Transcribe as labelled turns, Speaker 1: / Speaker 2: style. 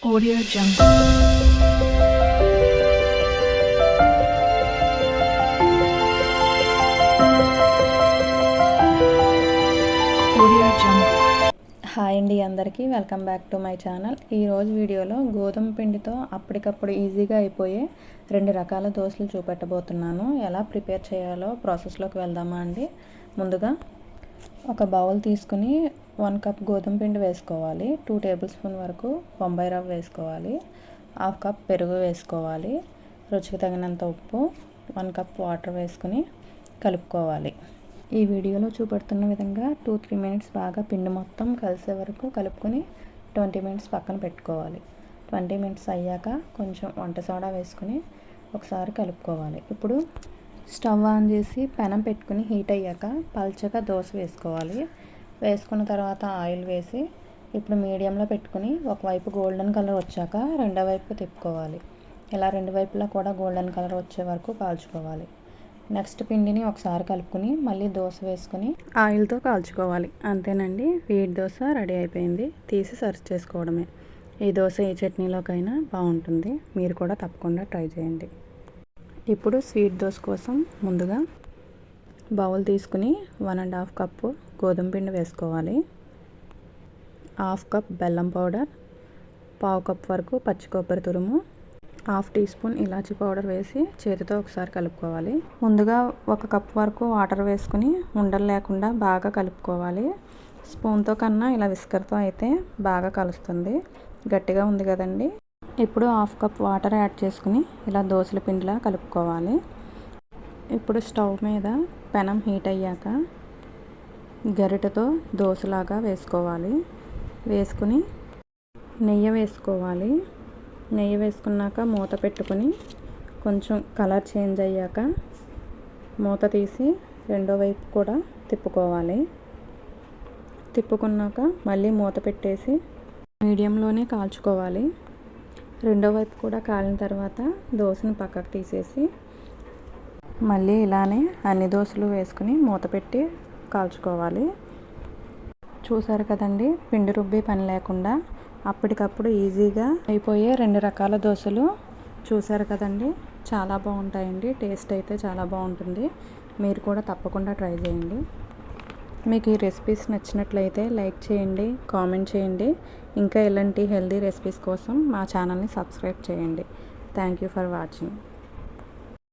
Speaker 1: Audio Jungle. Hi అండి, అందరికీ welcome back to my channel. ఈరోజు వీడియోలో గోధుమ పిండితో అప్పటికప్పుడు ఈజీగా అయిపోయే 2 రకాల దోశలు చూపెట్టబోతున్నాను. ఎలా ప్రిపేర్ చేయాలో ప్రాసెస్లోకి వెళ్దామా అండి. ముందుగా ఒక బౌల్ తీసుకుని 1 కప్ గోధుమ పిండి వేసుకోవాలి. 2 టేబుల్ స్పూన్ వరకు బొంబాయి రవ్వ వేసుకోవాలి. 1/2 కప్ పెరుగు వేసుకోవాలి. రుచికి తగినంత ఉప్పు, 1 కప్ వాటర్ వేసుకుని కలుపుకోవాలి. ఈ వీడియోలో చూపెడుతున్న విధంగా 2-3 మినిట్స్ బాగా పిండి మొత్తం కలిసే వరకు కలుపుకొని 20 మినిట్స్ పక్కన పెట్టుకోవాలి. 20 మినిట్స్ అయ్యాక కొంచెం వంట సోడా వేసుకుని ఒకసారి కలుపుకోవాలి. ఇప్పుడు స్టవ్ ఆన్ చేసి పెనం పెట్టుకుని హీట్ అయ్యాక పల్చగా దోశ వేసుకోవాలి. వేసుకున్న తర్వాత ఆయిల్ వేసి ఇప్పుడు మీడియంలో పెట్టుకుని ఒకవైపు గోల్డెన్ కలర్ వచ్చాక రెండో వైపు తిప్పుకోవాలి. ఇలా రెండు వైపులా కూడా గోల్డెన్ కలర్ వచ్చే వరకు కాల్చుకోవాలి. నెక్స్ట్ పిండిని ఒకసారి కలుపుకొని మళ్ళీ దోశ వేసుకొని ఆయిల్తో కాల్చుకోవాలి. అంతేనండి, వీట్ దోశ రెడీ అయిపోయింది. తీసి సర్వ్ చేసుకోవడమే. ఈ దోశ ఏ చట్నీలోకైనా బాగుంటుంది. మీరు కూడా తప్పకుండా ట్రై చేయండి. ఇప్పుడు స్వీట్ దోశ కోసం ముందుగా బౌల్ తీసుకుని 1.5 కప్పు గోధుమ పిండి వేసుకోవాలి. 1/2 కప్ బెల్లం పౌడర్, 1/2 కప్ వరకు పచ్చి కొబ్బరి తురుము, 1/2 టీ స్పూన్ ఇలాచీ పౌడర్ వేసి చేతితో ఒకసారి కలుపుకోవాలి. ముందుగా 1 కప్ వరకు వాటర్ వేసుకుని ఉండలు లేకుండా బాగా కలుపుకోవాలి. స్పూన్తో కన్నా ఇలా విస్కర్తో అయితే బాగా కలుస్తుంది. గట్టిగా ఉంది కదండి. ఇప్పుడు 1/2 కప్ వాటర్ యాడ్ చేసుకుని ఇలా దోశల పిండిలా కలుపుకోవాలి. ఇప్పుడు స్టవ్ మీద పెనం హీట్ అయ్యాక గరిటెతో దోశలాగా వేసుకోవాలి. వేసుకుని నెయ్యి వేసుకోవాలి. నెయ్యి వేసుకున్నాక మూత పెట్టుకుని కొంచెం కలర్ చేంజ్ అయ్యాక మూత తీసి రెండో వైపు కూడా తిప్పుకోవాలి. తిప్పుకున్నాక మళ్ళీ మూత పెట్టేసి మీడియంలోనే కాల్చుకోవాలి. రెండో వైపు కూడా కాలిన తర్వాత దోశని పక్కకు తీసేసి మళ్ళీ ఇలానే అన్ని దోశలు వేసుకుని మూత పెట్టి కాల్చుకోవాలి. చూసారు కదండి, పిండి రుబ్బే పని లేకుండా అప్పటికప్పుడు ఈజీగా అయిపోయే 2 రకాల దోశలు. చూసారు కదండి, చాలా బాగుంటాయండి. టేస్ట్ అయితే చాలా బాగుంటుంది. మీరు కూడా తప్పకుండా ట్రై చేయండి. మీకు ఈ రెసిపీస్ నచ్చినట్లయితే లైక్ చేయండి, కామెంట్ చేయండి. ఇంకా ఇలాంటి హెల్దీ రెసిపీస్ కోసం మా ఛానల్ని సబ్స్క్రైబ్ చేయండి. Thank you for watching.